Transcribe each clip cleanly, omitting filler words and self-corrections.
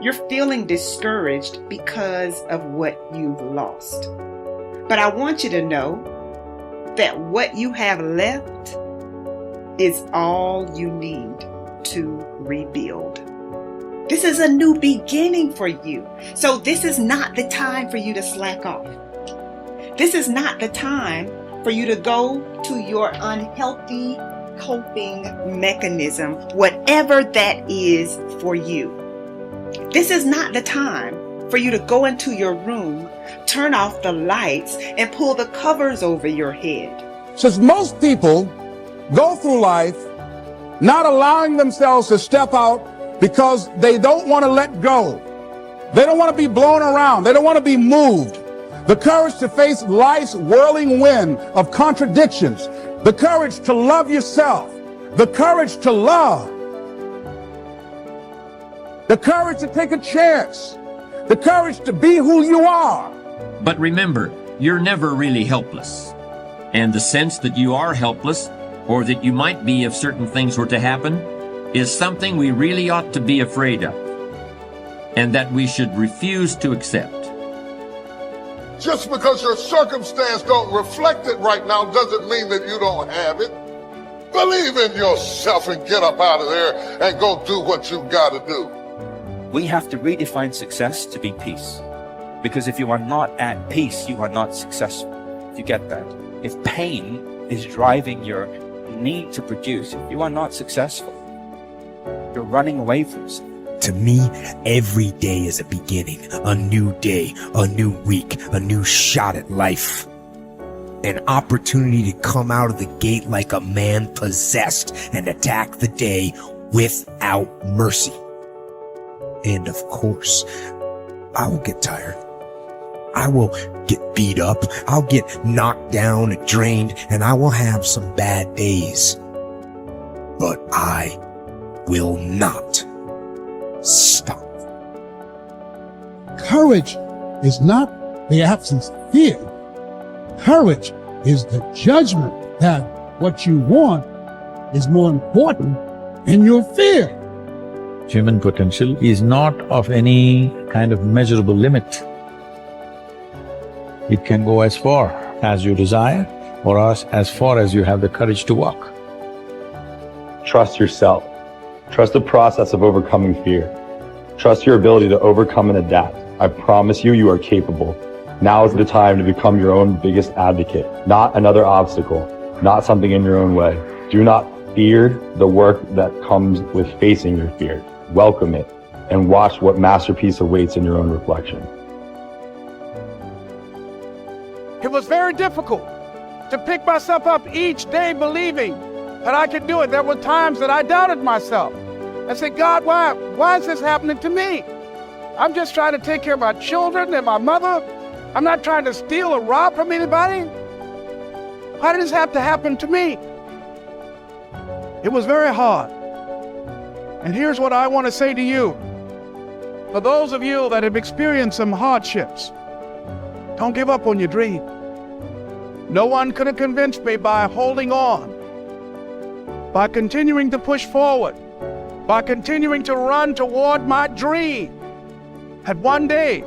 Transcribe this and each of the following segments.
You're feeling discouraged because of what you've lost. But I want you to know that what you have left is all you need to rebuild. This is a new beginning for you. So this is not the time for you to slack off. This is not the time for you to go to your unhealthy coping mechanism, whatever that is for you. This is not the time for you to go into your room, turn off the lights, and pull the covers over your head. Since most people go through life not allowing themselves to step out because they don't want to let go. They don't want to be blown around. They don't want to be moved. The courage to face life's whirling wind of contradictions. The courage to love yourself. The courage to love. The courage to take a chance. The courage to be who you are. But remember, you're never really helpless. And the sense that you are helpless, or that you might be if certain things were to happen, is something we really ought to be afraid of, and that we should refuse to accept. Just because your circumstance don't reflect it right now doesn't mean that you don't have it. Believe in yourself and get up out of there and go do what you got to do. We have to redefine success to be peace. Because if you are not at peace, you are not successful. If you get that. If pain is driving your need to produce, if you are not successful, you're running away from something. To me, every day is a beginning, a new day, a new week, a new shot at life. An opportunity to come out of the gate like a man possessed and attack the day without mercy. And of course, I will get tired. I will get beat up. I'll get knocked down and drained, and I will have some bad days. But I will not stop. Courage is not the absence of fear. Courage is the judgment that what you want is more important than your fear. Human potential is not of any kind of measurable limit. It can go as far as you desire or as far as you have the courage to walk. Trust yourself. Trust the process of overcoming fear. Trust your ability to overcome and adapt. I promise you, you are capable. Now is the time to become your own biggest advocate, not another obstacle, not something in your own way. Do not fear the work that comes with facing your fear. Welcome it and watch what masterpiece awaits in your own reflection. It was very difficult to pick myself up each day believing that I could do it. There were times that I doubted myself. I said, God, why is this happening to me? I'm just trying to take care of my children and my mother. I'm not trying to steal or rob from anybody. Why did this have to happen to me? It was very hard. And here's what I want to say to you. For those of you that have experienced some hardships, don't give up on your dream. No one could have convinced me by holding on, by continuing to push forward, by continuing to run toward my dream, that one day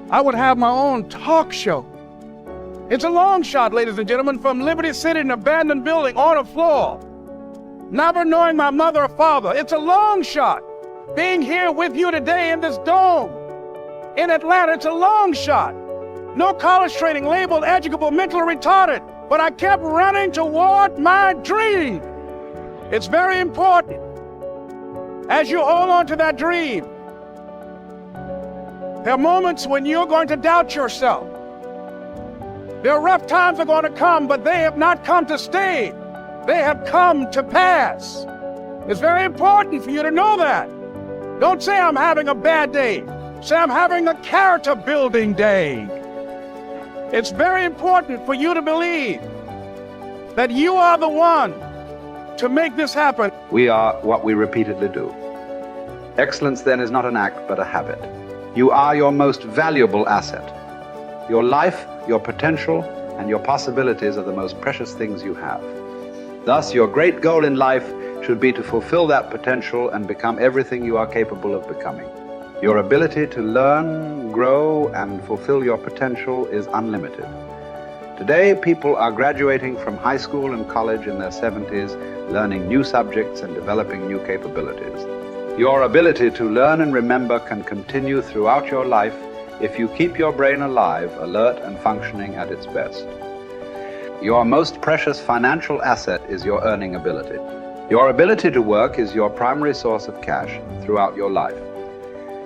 I would have my own talk show. It's a long shot, ladies and gentlemen, from Liberty City, an abandoned building on a floor, never knowing my mother or father. It's a long shot. Being here with you today in this dome in Atlanta, it's a long shot. No college training, labeled achievable, mentally retarded, but I kept running toward my dream. It's very important as you hold on to that dream. There are moments when you're going to doubt yourself. There are rough times that are going to come, but they have not come to stay. They have come to pass. It's very important for you to know that. Don't say I'm having a bad day. Say I'm having a character building day. It's very important for you to believe that you are the one to make this happen. We are what we repeatedly do. Excellence then is not an act, but a habit. You are your most valuable asset. Your life, your potential, and your possibilities are the most precious things you have. Thus, your great goal in life should be to fulfill that potential and become everything you are capable of becoming. Your ability to learn, grow, and fulfill your potential is unlimited. Today, people are graduating from high school and college in their 70s, learning new subjects and developing new capabilities. Your ability to learn and remember can continue throughout your life if you keep your brain alive, alert, and functioning at its best. Your most precious financial asset is your earning ability. Your ability to work is your primary source of cash throughout your life.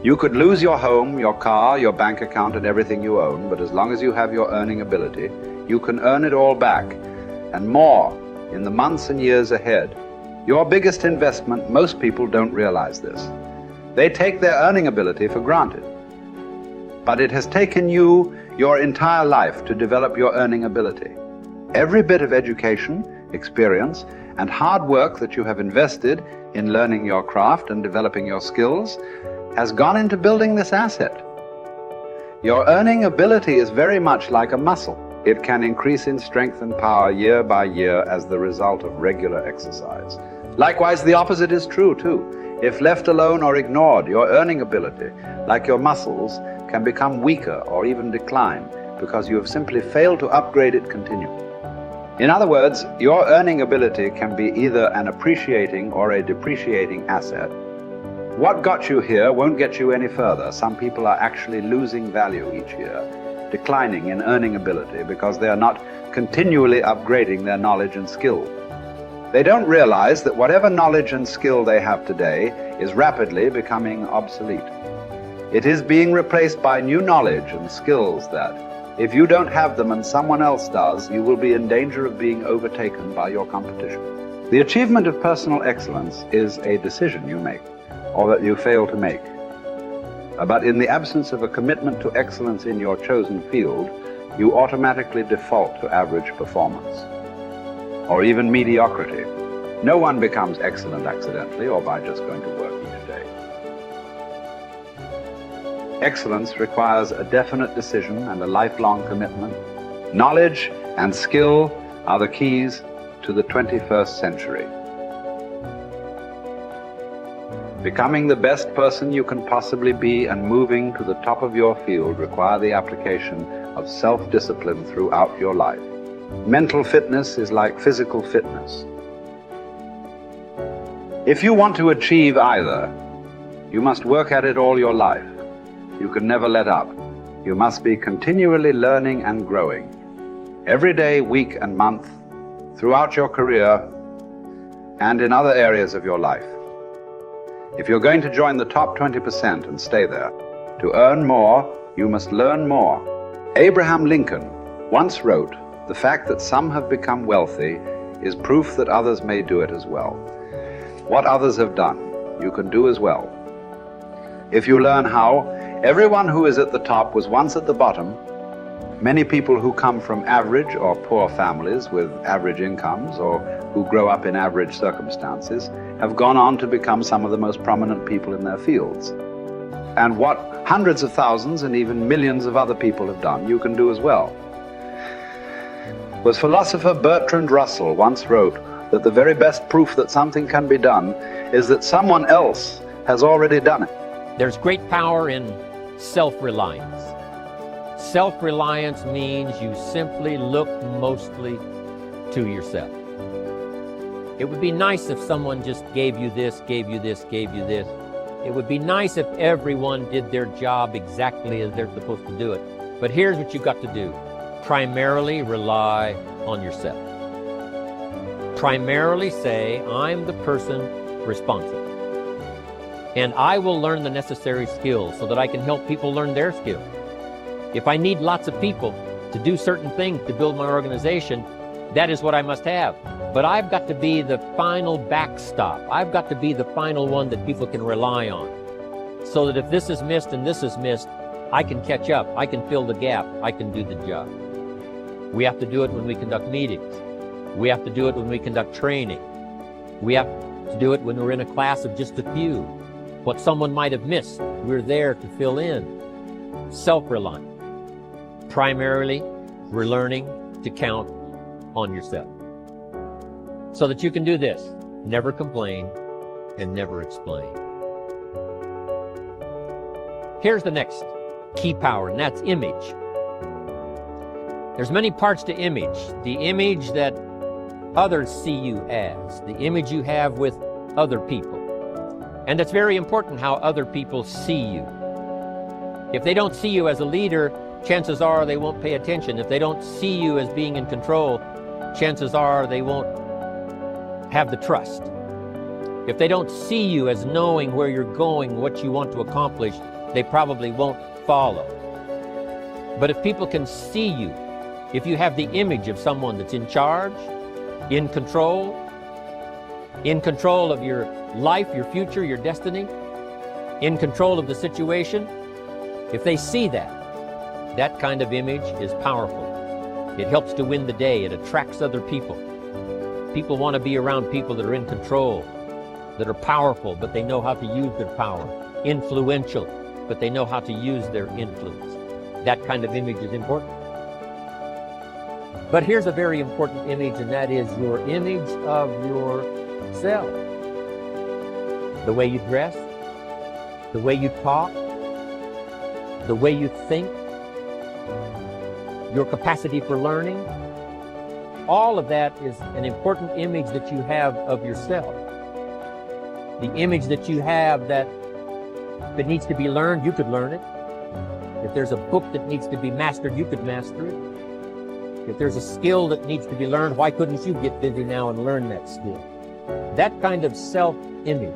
You could lose your home, your car, your bank account, and everything you own, but as long as you have your earning ability, you can earn it all back, and more, in the months and years ahead. Your biggest investment, most people don't realize this. They take their earning ability for granted. But it has taken you your entire life to develop your earning ability. Every bit of education, experience, and hard work that you have invested in learning your craft and developing your skills has gone into building this asset. Your earning ability is very much like a muscle. It can increase in strength and power year by year as the result of regular exercise. Likewise, the opposite is true too. If left alone or ignored, your earning ability, like your muscles, can become weaker or even decline because you have simply failed to upgrade it continually. In other words, your earning ability can be either an appreciating or a depreciating asset. What got you here won't get you any further. Some people are actually losing value each year, declining in earning ability because they are not continually upgrading their knowledge and skill. They don't realize that whatever knowledge and skill they have today is rapidly becoming obsolete. It is being replaced by new knowledge and skills that, if you don't have them and someone else does, you will be in danger of being overtaken by your competition. The achievement of personal excellence is a decision you make, or that you fail to make. But in the absence of a commitment to excellence in your chosen field, you automatically default to average performance, or even mediocrity. No one becomes excellent accidentally or by just going to work each day. Excellence requires a definite decision and a lifelong commitment. Knowledge and skill are the keys to the 21st century. Becoming the best person you can possibly be and moving to the top of your field require the application of self-discipline throughout your life. Mental fitness is like physical fitness. If you want to achieve either, you must work at it all your life. You can never let up. You must be continually learning and growing. Every day, week, and month, throughout your career, and in other areas of your life. If you're going to join the top 20% and stay there, to earn more, you must learn more. Abraham Lincoln once wrote, "The fact that some have become wealthy is proof that others may do it as well." What others have done, you can do as well. If you learn how, everyone who is at the top was once at the bottom. Many people who come from average or poor families with average incomes or who grow up in average circumstances have gone on to become some of the most prominent people in their fields. And what hundreds of thousands and even millions of other people have done, you can do as well. The philosopher Bertrand Russell once wrote that the very best proof that something can be done is that someone else has already done it. There's great power in self-reliance. Self-reliance means you simply look mostly to yourself. It would be nice if someone just gave you this, gave you this, gave you this. It would be nice if everyone did their job exactly as they're supposed to do it. But here's what you've got to do. Primarily rely on yourself. Primarily say, I'm the person responsible. And I will learn the necessary skills so that I can help people learn their skills. If I need lots of people to do certain things to build my organization, that is what I must have. But I've got to be the final backstop. I've got to be the final one that people can rely on. So that if this is missed and this is missed, I can catch up. I can fill the gap. I can do the job. We have to do it when we conduct meetings. We have to do it when we conduct training. We have to do it when we're in a class of just a few. What someone might have missed, we're there to fill in. Self-reliant. Primarily, we're learning to count on yourself. So that you can do this, never complain and never explain. Here's the next key power, and that's image. There's many parts to image. The image that others see you as, the image you have with other people. And it's very important how other people see you. If they don't see you as a leader, chances are they won't pay attention. If they don't see you as being in control, chances are they won't have the trust. If they don't see you as knowing where you're going, what you want to accomplish, they probably won't follow. But if people can see you, if you have the image of someone that's in charge, in control of your life, your future, your destiny, in control of the situation, if they see that, that kind of image is powerful. It helps to win the day. It attracts other people. People want to be around people that are in control, that are powerful, but they know how to use their power. Influential, but they know how to use their influence. That kind of image is important. But here's a very important image, and that is your image of yourself. The way you dress, the way you talk, the way you think, your capacity for learning. All of that is an important image that you have of yourself. The image that you have that if it needs to be learned, you could learn it. If there's a book that needs to be mastered, you could master it. If there's a skill that needs to be learned, why couldn't you get busy now and learn that skill? That kind of self-image,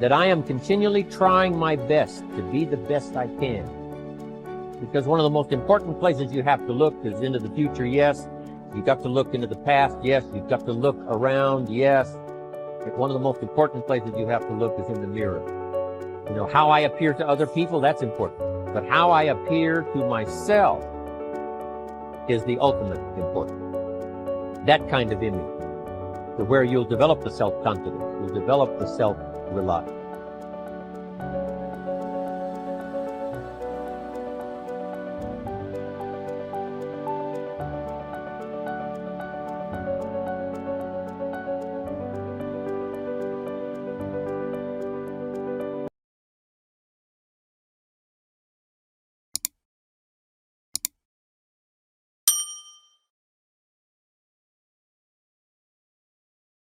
that I am continually trying my best to be the best I can. Because one of the most important places you have to look is into the future, yes. You've got to look into the past, yes. You've got to look around, yes. But one of the most important places you have to look is in the mirror. You know, how I appear to other people, that's important. But how I appear to myself is the ultimate important. That kind of image, to where you'll develop the self-confidence, you'll develop the self-reliance.